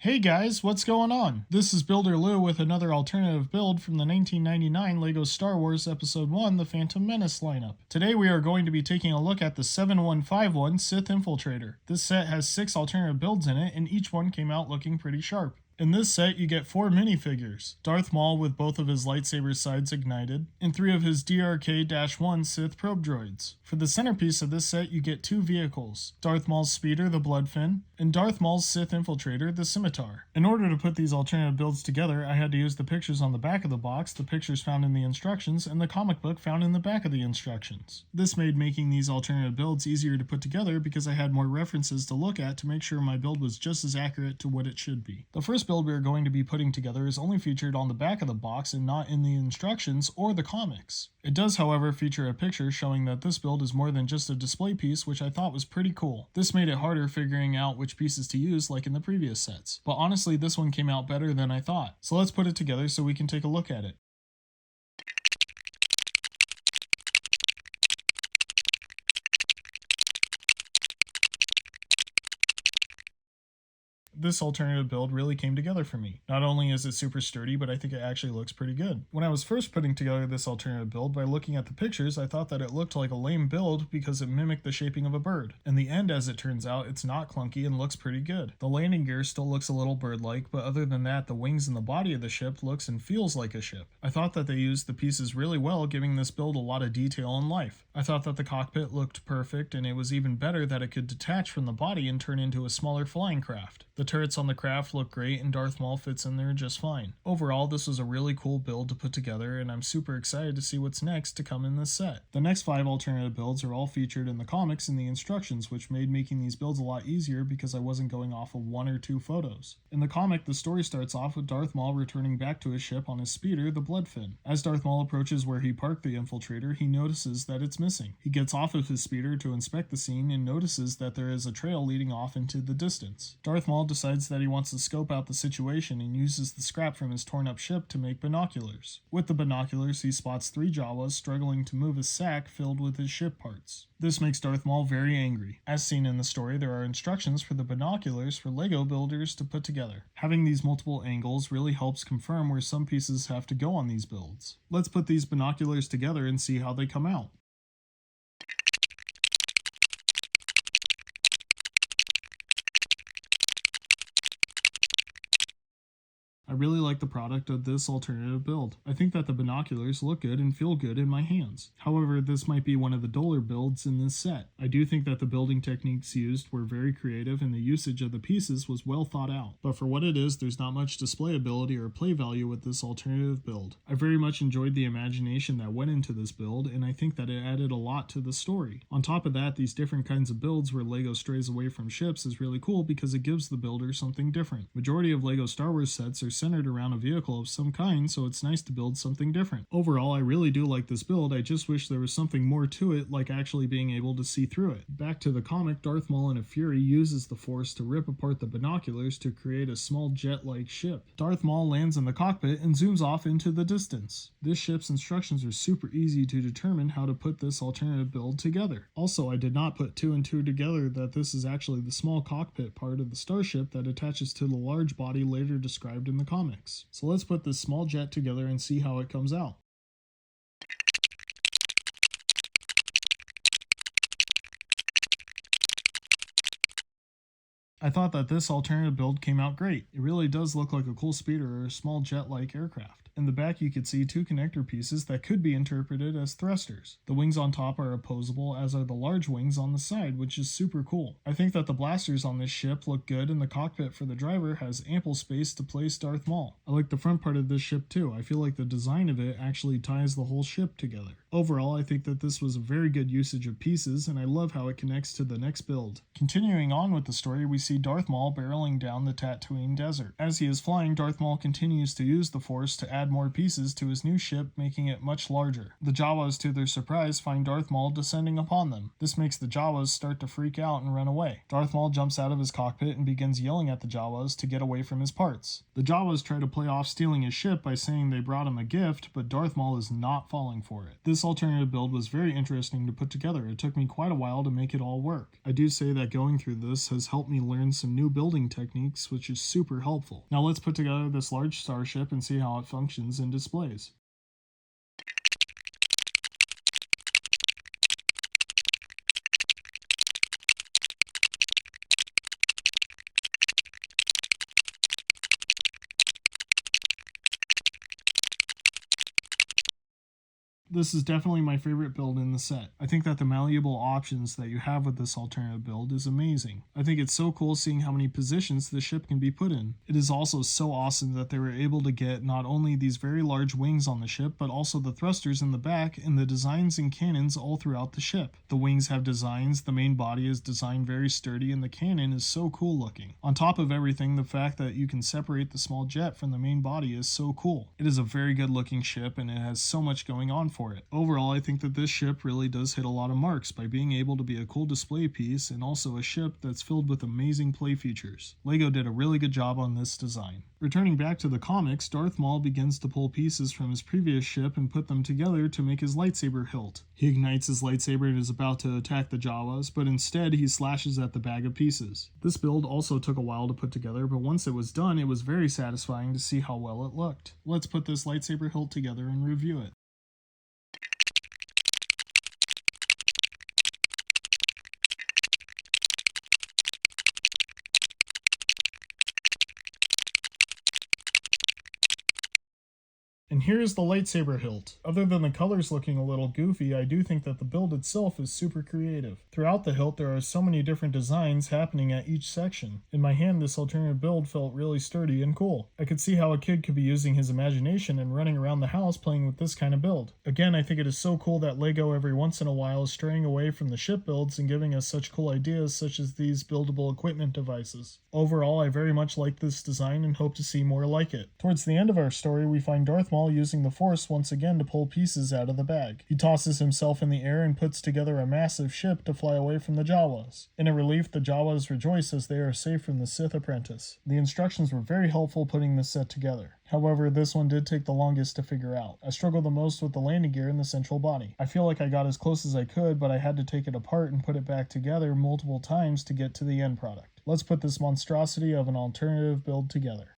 Hey guys, what's going on? This is Builder Lou with another alternative build from the 1999 LEGO Star Wars Episode 1 The Phantom Menace lineup. Today we are going to be taking a look at the 7151 Sith Infiltrator. This set has 6 alternative builds in it and each one came out looking pretty sharp. In this set, you get 4 minifigures, Darth Maul with both of his lightsaber sides ignited, and 3 of his DRK-1 Sith probe droids. For the centerpiece of this set, you get 2 vehicles, Darth Maul's speeder, the Bloodfin, and Darth Maul's Sith Infiltrator, the Scimitar. In order to put these alternative builds together, I had to use the pictures on the back of the box, the pictures found in the instructions, and the comic book found in the back of the instructions. This made making these alternative builds easier to put together because I had more references to look at to make sure my build was just as accurate to what it should be. The first build we are going to be putting together is only featured on the back of the box and not in the instructions or the comics. It does, however, feature a picture showing that this build is more than just a display piece, which I thought was pretty cool. This made it harder figuring out which pieces to use like in the previous sets, but honestly this one came out better than I thought. So let's put it together so we can take a look at it. This alternative build really came together for me. Not only is it super sturdy, but I think it actually looks pretty good. When I was first putting together this alternative build, by looking at the pictures, I thought that it looked like a lame build because it mimicked the shaping of a bird. In the end, as it turns out, it's not clunky and looks pretty good. The landing gear still looks a little bird-like, but other than that, the wings and the body of the ship looks and feels like a ship. I thought that they used the pieces really well, giving this build a lot of detail and life. I thought that the cockpit looked perfect, and it was even better that it could detach from the body and turn into a smaller flying craft. The turrets on the craft look great and Darth Maul fits in there just fine. Overall, this was a really cool build to put together and I'm super excited to see what's next to come in this set. The next 5 alternative builds are all featured in the comics and the instructions, which made making these builds a lot easier because I wasn't going off of 1 or 2 photos. In the comic, the story starts off with Darth Maul returning back to his ship on his speeder, the Bloodfin. As Darth Maul approaches where he parked the Infiltrator, he notices that it's missing. He gets off of his speeder to inspect the scene and notices that there is a trail leading off into the distance. Darth Maul decides that he wants to scope out the situation and uses the scrap from his torn up ship to make binoculars. With the binoculars, he spots 3 Jawas struggling to move a sack filled with his ship parts. This makes Darth Maul very angry. As seen in the story, there are instructions for the binoculars for LEGO builders to put together. Having these multiple angles really helps confirm where some pieces have to go on these builds. Let's put these binoculars together and see how they come out. I really like the product of this alternative build. I think that the binoculars look good and feel good in my hands. However, this might be one of the duller builds in this set. I do think that the building techniques used were very creative and the usage of the pieces was well thought out. But for what it is, there's not much display ability or play value with this alternative build. I very much enjoyed the imagination that went into this build and I think that it added a lot to the story. On top of that, these different kinds of builds where LEGO strays away from ships is really cool because it gives the builder something different. Majority of LEGO Star Wars sets are centered around a vehicle of some kind, so it's nice to build something different. Overall, I really do like this build. I just wish there was something more to it, like actually being able to see through it. Back to the comic, Darth Maul in a fury uses the Force to rip apart the binoculars to create a small jet-like ship. Darth Maul lands in the cockpit and zooms off into the distance. This ship's instructions are super easy to determine how to put this alternative build together. Also, I did not put 2 and 2 together that this is actually the small cockpit part of the starship that attaches to the large body later described in the comics. So let's put this small jet together and see how it comes out. I thought that this alternative build came out great. It really does look like a cool speeder or a small jet-like aircraft. In the back you could see 2 connector pieces that could be interpreted as thrusters. The wings on top are opposable, as are the large wings on the side, which is super cool. I think that the blasters on this ship look good and the cockpit for the driver has ample space to place Darth Maul. I like the front part of this ship too. I feel like the design of it actually ties the whole ship together. Overall, I think that this was a very good usage of pieces and I love how it connects to the next build. Continuing on with the story, we see Darth Maul barreling down the Tatooine desert. As he is flying, Darth Maul continues to use the Force to add add more pieces to his new ship, making it much larger. The Jawas, to their surprise, find Darth Maul descending upon them. This makes the Jawas start to freak out and run away. Darth Maul jumps out of his cockpit and begins yelling at the Jawas to get away from his parts. The Jawas try to play off stealing his ship by saying they brought him a gift, but Darth Maul is not falling for it. This alternative build was very interesting to put together. It took me quite a while to make it all work. I do say that going through this has helped me learn some new building techniques, which is super helpful. Now let's put together this large starship and see how it functions and displays. This is definitely my favorite build in the set. I think that the malleable options that you have with this alternative build is amazing. I think it's so cool seeing how many positions the ship can be put in. It is also so awesome that they were able to get not only these very large wings on the ship, but also the thrusters in the back and the designs and cannons all throughout the ship. The wings have designs, the main body is designed very sturdy, and the cannon is so cool looking. On top of everything, the fact that you can separate the small jet from the main body is so cool. It is a very good looking ship and it has so much going on for it. Overall, I think that this ship really does hit a lot of marks by being able to be a cool display piece and also a ship that's filled with amazing play features. LEGO did a really good job on this design. Returning back to the comics, Darth Maul begins to pull pieces from his previous ship and put them together to make his lightsaber hilt. He ignites his lightsaber and is about to attack the Jawas, but instead he slashes at the bag of pieces. This build also took a while to put together, but once it was done, it was very satisfying to see how well it looked. Let's put this lightsaber hilt together and review it. And here's the lightsaber hilt. Other than the colors looking a little goofy, I do think that the build itself is super creative. Throughout the hilt, there are so many different designs happening at each section. In my hand, this alternative build felt really sturdy and cool. I could see how a kid could be using his imagination and running around the house playing with this kind of build. Again, I think it is so cool that LEGO every once in a while is straying away from the ship builds and giving us such cool ideas such as these buildable equipment devices. Overall, I very much like this design and hope to see more like it. Towards the end of our story, we find Darth Maul using the Force once again to pull pieces out of the bag. He tosses himself in the air and puts together a massive ship to fly away from the Jawas. In a relief, the Jawas rejoice as they are safe from the Sith apprentice. The instructions were very helpful putting this set together. However, this one did take the longest to figure out. I struggled the most with the landing gear in the central body. I feel like I got as close as I could, but I had to take it apart and put it back together multiple times to get to the end product. Let's put this monstrosity of an alternative build together.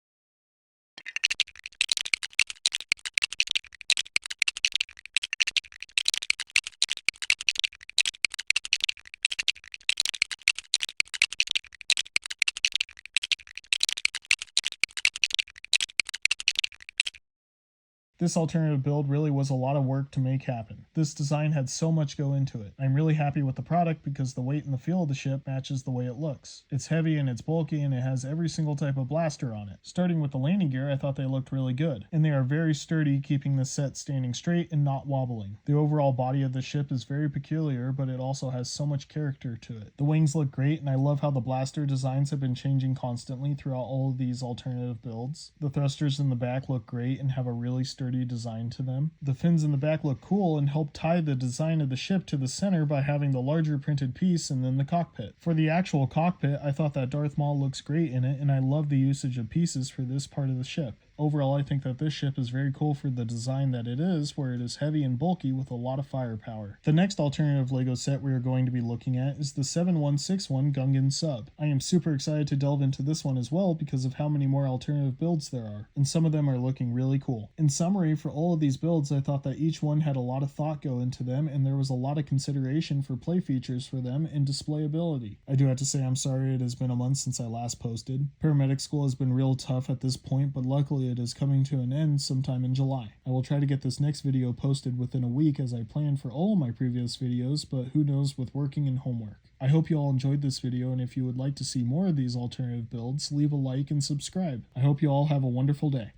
This alternative build really was a lot of work to make happen. This design had so much go into it. I'm really happy with the product because the weight and the feel of the ship matches the way it looks. It's heavy and it's bulky and it has every single type of blaster on it. Starting with the landing gear, I thought they looked really good. And they are very sturdy, keeping the set standing straight and not wobbling. The overall body of the ship is very peculiar, but it also has so much character to it. The wings look great and I love how the blaster designs have been changing constantly throughout all of these alternative builds. The thrusters in the back look great and have a really sturdy design to them. The fins in the back look cool and help tie the design of the ship to the center by having the larger printed piece and then the cockpit. For the actual cockpit, I thought that Darth Maul looks great in it and I love the usage of pieces for this part of the ship. Overall, I think that this ship is very cool for the design that it is, where it is heavy and bulky with a lot of firepower. The next alternative LEGO set we are going to be looking at is the 7161 Gungan Sub. I am super excited to delve into this one as well because of how many more alternative builds there are, and some of them are looking really cool. In summary, for all of these builds, I thought that each one had a lot of thought go into them, and there was a lot of consideration for play features for them and displayability. I do have to say I'm sorry it has been a month since I last posted. Paramedic school has been real tough at this point, but luckily it is coming to an end sometime in July. I will try to get this next video posted within a week as I planned for all of my previous videos, but who knows with working and homework. I hope you all enjoyed this video, and if you would like to see more of these alternative builds, leave a like and subscribe. I hope you all have a wonderful day.